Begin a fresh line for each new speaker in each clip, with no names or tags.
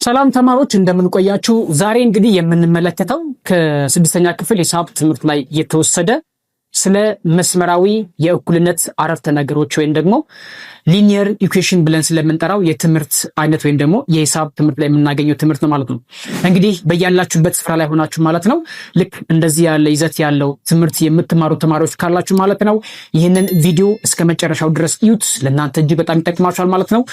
ሰላም ተማሪዎች እንደምን ቆያችሁ? ዛሬ እንግዲህ የምንመለከተው ከስድስተኛ ክፍል ሂሳብ ትምህርት ላይ የተወሰደ ስለ መስመራዊ የእኩልነት አረፍተ ነገሮች ወይም ደግሞ ሊኒየር ኢኩዌሽን ብለን ስለምንጠራው የትምህርት አይነት ወይም ደግሞ የሂሳብ ትምህርት ላይ የምናገኘው ትምህርት ነው ማለት ነው። እንግዲህ በያላችሁበት ስፍራ ላይ ሆናችሁ ማለት ነው ልክ እንደዚህ ያለ ይዘት ያለው ትምህርት የምትማሩ ተማሪዎች ካላችሁ ማለት ነው ይህንን ቪዲዮ እስከ መጨረሻው ድረስ እዩት። ለእናንተ እጅግ በጣም ይጠቅማችኋል ማለት ነው።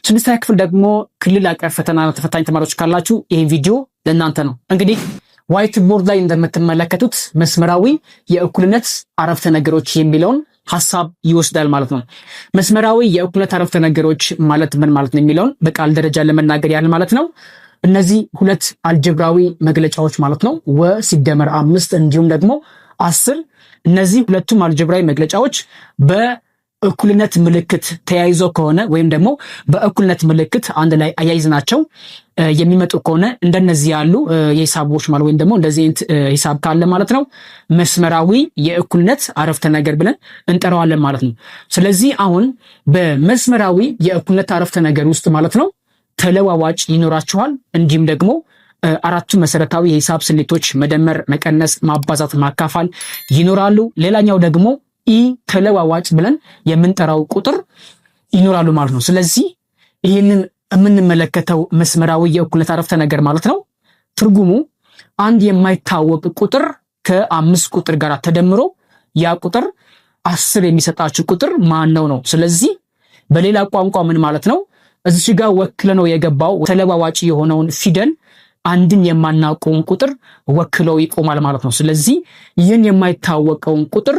ስድስተኛ ክፍል ደግሞ ክልል አቀፍ ፈተና ተፈታኝ ተማሪዎች ካላችሁ ይህን ቪዲዮ ለእናንተ ነው። እንግዲህ ዋይት ቦርድ ላይ እንደምትመለከቱት መስመራዊ የእኩልነት አረፍተ ነገሮች የሚለውን ሐሳብ ይወስዳል ማለት ነው። መስመራዊ የእኩልነት አረፍተ ነገሮች ማለት ምን ማለት ነው የሚለውን በቃል ደረጃ ለመናገር ያህል ማለት ነው እነዚህ ሁለት አልጀብራዊ መግለጫዎች ማለት ነው ወ ሲደመር 5 እንዲሁም ደግሞ 10 እነዚህ ሁለቱም አልጀብራዊ መግለጫዎች በእኩልነት ምልክት ተያይዞ ከሆነ ወይም ደግሞ በእኩልነት ምልክት አንድ ላይ አያይዘናቸው የሚመጡ ከሆነ እንደነዚህ ያሉ የሂሳቦች ማለት ወይም ደግሞ እንደዚህ ሂሳብ ካለ ማለት ነው መስመራዊ የእኩልነት አረፍተ ነገር ብለን እንጠራዋለን ማለት ነው። ስለዚህ አሁን በመስመራዊ የእኩልነት አረፍተ ነገር ውስጥ ማለት ነው ተለዋዋጭ ይኖራቸዋል። እንዲሁም ደግሞ አራቱ መሰረታዊ የሂሳብ ስሌቶች መደመር፣ መቀነስ፣ ማባዛት፣ ማካፋል ይኖራሉ። ሌላኛው ደግሞ ኢ ተለዋዋጭ ብለን የምንጠራው ቁጥር ይኖራሉ ማለት ነው። ስለዚህ ይህንን የምንመለከተው መስመራዊ የእኩልነት አረፍተ ነገር ማለት ነው ትርጉሙ አንድ የማይታወቅ ቁጥር ከ5 ቁጥር ጋር ተደምሮ ያ ቁጥር 10 የሚሰጣችሁ ቁጥር ማን ነው? ስለዚህ በሌላ ቋንቋ ምን ማለት ነው እዚህ ጋር ወክለነው የገባው ተለዋዋጭ የሆነውን ፊደል አንድን የማናውቀውን ቁጥር ወክለው ይቆማል ማለት ነው። ስለዚህ ይህን የማይታወቀውን ቁጥር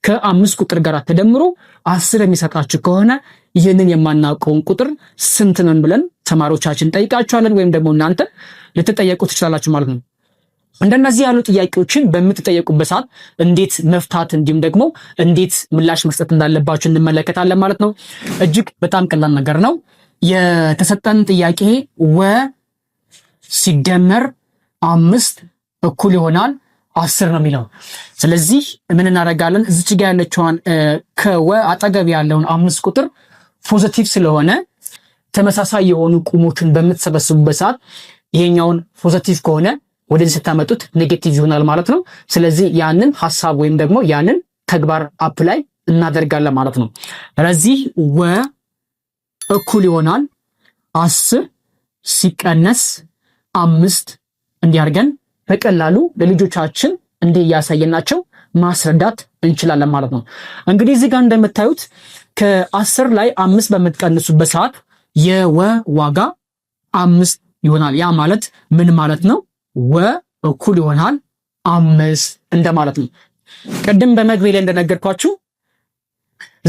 ከ5 ቁጥር ጋር ተደምሮ 10 የሚሰጣችሁ ከሆነ ይህንን የማናውቀውን ቁጥር ስንት ነን ብለን ተማሪዎቻችን ጠይቃችኋለን ወይም ደግሞ እናንተ ልትጠየቁ ትችላላችሁ ማለት ነው። እንደነዚህ ያሉ ጥያቄዎችን በምትጠየቁበት ሰዓት እንዴት መፍታት እንዲሁም ደግሞ እንዴት ምላሽ መስጠት እንዳለባችሁ እንመለከታለን ማለት ነው። እጅግ በጣም ቀላል ነገር ነው። የተሰጠን ጥያቄ ወ ሲደመር 5 እኩል ይሆናል 10 ነው የሚለው። ስለዚህ ምን እናደርጋለን? እዚች ጋር ያለችዋን ከወ አጠገብ ያለውን 5 ቁጥር ፖዚቲቭ ስለሆነ ተመሳሳይ የሆኑ ቁሞችን በምትሰበስቡበት ሰዓት ይሄኛውን ፖዚቲቭ ከሆነ ወደዚህ ስታመጡት ኔጌቲቭ ይሆናል ማለት ነው። ስለዚህ ያንን ሐሳብ ወይም ደግሞ ያንን ተግባር አፕላይ እናደርጋለን ማለት ነው። ስለዚህ ወ እኩል ይሆናል 10 ሲቀነስ 5 እንዲያርገን በቀላሉ ለልጆቻችን እንዲህ ያሳየናቸው ማስረዳት እንችላለን ማለት ነው። እንግዲህ እዚህ ጋር እንደምታዩት ከ10 ላይ 5 በምትቀንሱበት ሰዓት የወ ዋጋ 5 ይሆናል። ያ ማለት ምን ማለት ነው? ወ እኩል ይሆናል 5 እንደማለት ነው። ቅድም በመግቢያ ላይ እንደነገርኳችሁ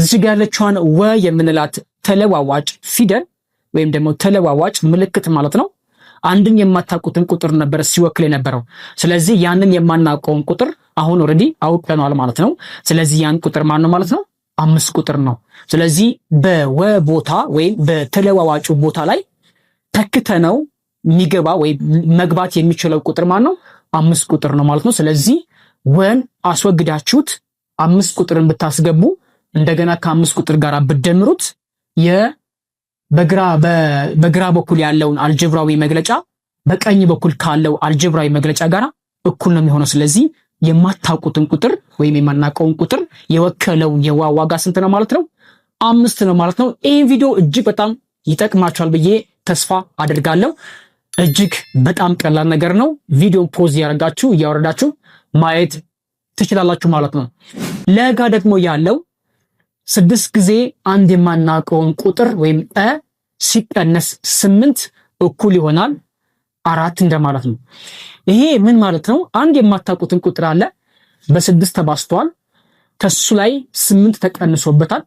እዚህ ጋር ያለችዋን ወ የምንላት ተለዋዋጭ ፊደል ወይም ደግሞ ተለዋዋጭ ምልክት ማለት ነው አንድን የማታውቁትን ቁጥር ነበር ሲወክል የነበረው። ስለዚህ ያንን የማናውቀውን ቁጥር አሁን ኦሬዲ አውቀናል ማለት ነው። ስለዚህ ያን ቁጥር ማን ነው ማለት ነው? 5 ቁጥር ነው። ስለዚህ በወ ቦታ ወይም በተለዋዋጩ ቦታ ላይ ተክተነው የሚገባ ወይም መግባት የሚችለው ቁጥር ማን ነው? 5 ቁጥር ነው ማለት ነው። ስለዚህ ወን አስወግዳችሁት 5 ቁጥርን ብታስገቡ እንደገና ከ5 ቁጥር ጋር ብትደምሩት በግራ በኩል ያለውን አልጀብራዊ መግለጫ በቀኝ በኩል ካለው አልጀብራዊ መግለጫ ጋር እኩል ነው የሚሆነው። ስለዚህ የማታውቁትን ቁጥር ወይም የማናውቀውን ቁጥር የወከለው የዋ ዋጋ ስንት ነው ማለት ነው? 5 ነው ማለት ነው። ይህ ቪዲዮ እጅግ በጣም ይጠቅማችኋል ብዬ ተስፋ አድርጋለሁ። እጅግ በጣም ቀላል ነገር ነው። ቪዲዮን ፖዝ ያደርጋችሁ እያወረዳችሁ ማየት ትችላላችሁ ማለት ነው። ለጋ ደግሞ ያለው 6 ጊዜ አንድ የማናውቀውን ቁጥር ወይም ሲቀነስ 8 እኩል ይሆናል 4 እንደማለት ነው። ይሄ ምን ማለት ነው? አንድ የማታውቁትን ቁጥር አለ በ6 ተባዝቷል። ከሱ ላይ 8 ተቀንሶበታል።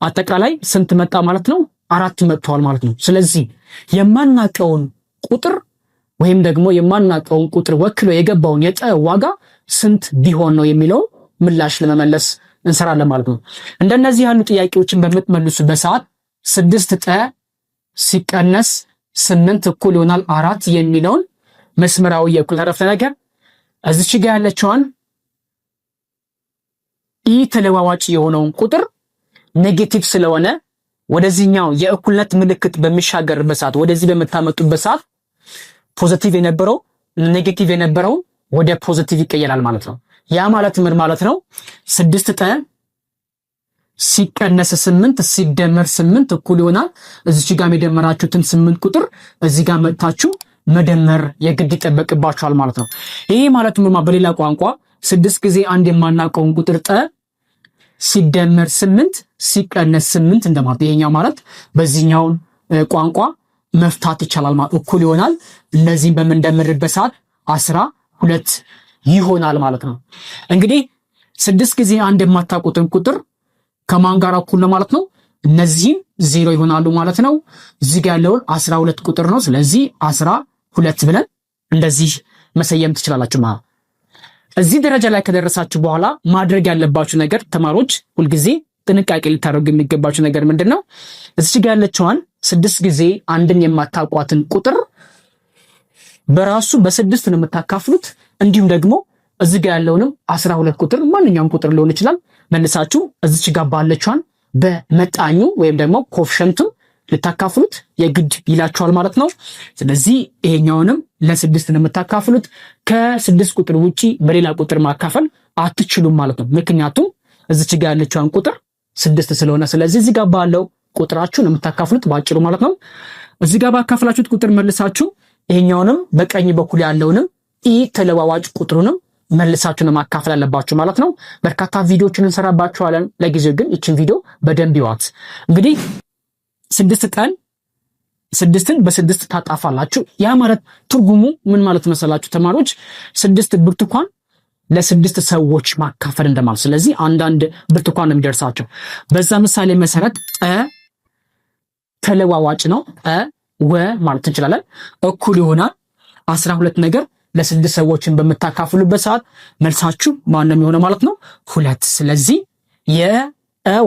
አጠቃላይ ስንት መጣ ማለት ነው? 4 መጥቷል ማለት ነው። ስለዚህ የማናውቀውን ቁጥር ወይም ደግሞ የማናውቀውን ቁጥር ወክሎ የገባውን የጠ ዋጋ ስንት ቢሆን ነው የሚለው ምላሽ ለመመለስ እንሰራለን ማለት ነው። እንደነዚህ ያሉ ጥያቄዎችን በምትመልሱበት ሰዓት 6 ጠ ሲቀነስ 8 እኩል ይሆናል 4 የሚለውን መስመራዊ የእኩልነት አረፍተ ነገር እዚች ጋር ያለችዋን ኢ ተለዋዋጭ የሆነውን ቁጥር ኔጌቲቭ ስለሆነ ወደዚህኛው የእኩልነት ምልክት በሚሻገርበት ሰዓት ወደዚህ በመታመጡበት ሰዓት ፖዚቲቭ የነበረው ኔጌቲቭ የነበረው ወደ ፖዚቲቭ ይቀየራል ማለት ነው። ያ ማለት ምን ማለት ነው? 6 ጠ ሲቀነስ 8 ሲደመር 8 እኩል ይሆናል እዚች ጋር የደመራችሁትን 8 ቁጥር እዚህ ጋር መጥታችሁ መደመር የግድ ይጠበቅባችኋል ማለት ነው። ይሄ ማለት ምን ማለት በሌላ ቋንቋ 6 ጊዜ አንድ የማናውቀውን ቁጥር ጠ ሲደመር 8 ሲቀነስ 8 እንደማለት። ይሄኛው ማለት በዚህኛው ቋንቋ መፍታት ይቻላል ማለት እኩል ይሆናል እነዚህን በምንደምርበት ሰዓት 12 ይሆናል ማለት ነው። እንግዲህ 6 ጊዜ አንድ የማታውቁትን ቁጥር ከማን ጋር እኩል ነው ማለት ነው? እነዚህም 0 ይሆናሉ ማለት ነው። እዚህ ጋር ያለውን 12 ቁጥር ነው። ስለዚህ 12 ብለን እንደዚህ መሰየም ትችላላችሁ ማለት። እዚህ ደረጃ ላይ ከደረሳችሁ በኋላ ማድረግ ያለባችሁ ነገር ተማሪዎች ሁልጊዜ ጥንቃቄ ልታደርጉ የሚገባችሁ ነገር ምንድነው? እዚህ ጋር ያለችዋን 6 ጊዜ አንድን የማታውቋትን ቁጥር በራሱ በ6 ነው የምታካፍሉት። እንዲሁም ደግሞ እዚህ ጋር ያለውንም 12 ቁጥር ማንኛውም ቁጥር ሊሆን ይችላል መልሳችሁ እዚህ ጋር ባለችዋን በመጣኙ ወይም ደግሞ ኮፍሸንቱን ልታካፍሉት የግድ ይላችኋል ማለት ነው። ስለዚህ ይሄኛውንም ለ6 ነው የምታካፍሉት። ከ6 ቁጥር ውጪ በሌላ ቁጥር ማካፈል አትችሉም ማለት ነው። ምክንያቱም እዚህ ጋር ያለችዋን ቁጥር 6 ስለሆነ፣ ስለዚህ እዚህ ጋር ባለው ቁጥራችሁን የምታካፍሉት ባጭሩ ማለት ነው። እዚህ ጋር ባካፈላችሁት ቁጥር መልሳችሁ ይሄኛውንም በቀኝ በኩል ያለውንም ኢ ተለዋዋጭ ቁጥሩንም መልሳችሁ ነው ማካፈል አለባችሁ ማለት ነው። በርካታ ቪዲዮዎችን እንሰራባችኋለን። ለጊዜው ግን እቺን ቪዲዮ በደንብ ይዋት። እንግዲህ 6 ቀን 6ን በ6 ታጣፋላችሁ። ያ ማለት ትርጉሙ ምን ማለት መሰላችሁ ተማሪዎች? 6 ብርቱካን ለ6 ሰዎች ማካፈል እንደማለት። ስለዚህ አንዳንድ ብርቱካን ነው የሚደርሳቸው። በዛ ምሳሌ መሰረት ተለዋዋጭ ነው ወ ማለት እንችላለን። እኩል ይሆናል 12 ነገር ለ6 ሰዎችን በምታካፍሉበት ሰዓት መልሳችሁ ማን ነው የሚሆነው ማለት ነው? 2። ስለዚህ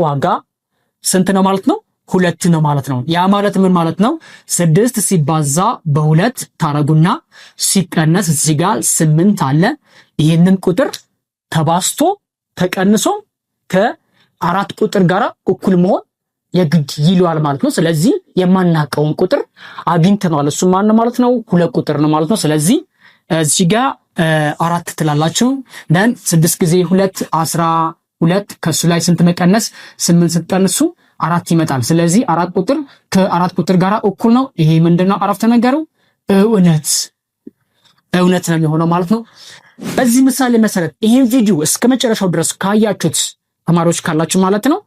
ዋጋ ስንት ነው ማለት ነው? 2 ነው ማለት ነው። ያ ማለት ምን ማለት ነው? 6 ሲባዛ በ2 ታረጉና ሲቀነስ እዚህ ጋር 8 አለ። ይህንን ቁጥር ተባስቶ ተቀንሶ ከ4 ቁጥር ጋር እኩል መሆን የግድ ይሏል ማለት ነው። ስለዚህ የማናቀውን ቁጥር አግኝተናል። እሱ ማን ነው ማለት ነው? 2 ቁጥር ነው ማለት ነው። ስለዚህ እዚህ ጋር 4 ትላላችሁ። ደን 6 ጊዜ 2 12 ከሱ ላይ ስንት መቀነስ 8 ስትቀንሱ 4 ይመጣል። ስለዚህ 4 ቁጥር ከ4 ቁጥር ጋር እኩል ነው። ይሄ ምንድነው? አረፍተ ነገሩ እውነት ነው የሚሆነው ማለት ነው። በዚህ ምሳሌ መሰረት ይሄን ቪዲዮ እስከ መጨረሻው ድረስ ካያችሁት ተማሪዎች ካላችሁ ማለት ነው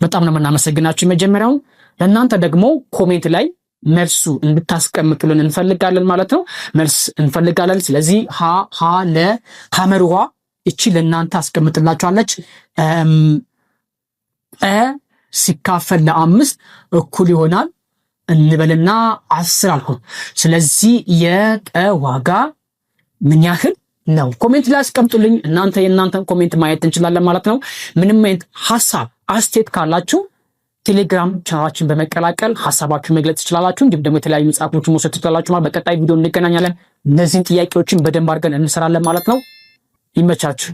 በጣም ነው የምናመሰግናችሁ። የመጀመሪያው ለእናንተ ደግሞ ኮሜንት ላይ መልሱ እንድታስቀምጡልን እንፈልጋለን ማለት ነው። መልስ እንፈልጋለን። ስለዚህ ለ ሐመርዋ እቺ ለእናንተ አስቀምጥላችኋለች። ሲካፈል ለ5 እኩል ይሆናል እንበልና 10 አልኩት። ስለዚህ የጠ ዋጋ ምን ያህል ነው? ኮሜንት ላይ አስቀምጡልኝ። የእናንተን ኮሜንት ማየት እንችላለን ማለት ነው። ምንም አይነት ሐሳብ አስተያየት ካላችሁ ቴሌግራም ቻናላችን በመቀላቀል ሐሳባችሁን መግለጽ ትችላላችሁ። እንዲሁም ደግሞ የተለያዩ መጽሐፎችን መውሰድ ትችላላችሁ ማለት። በቀጣይ ቪዲዮ እንገናኛለን። እነዚህን ጥያቄዎችን በደንብ አድርገን እንሰራለን ማለት ነው። ይመቻችሁ።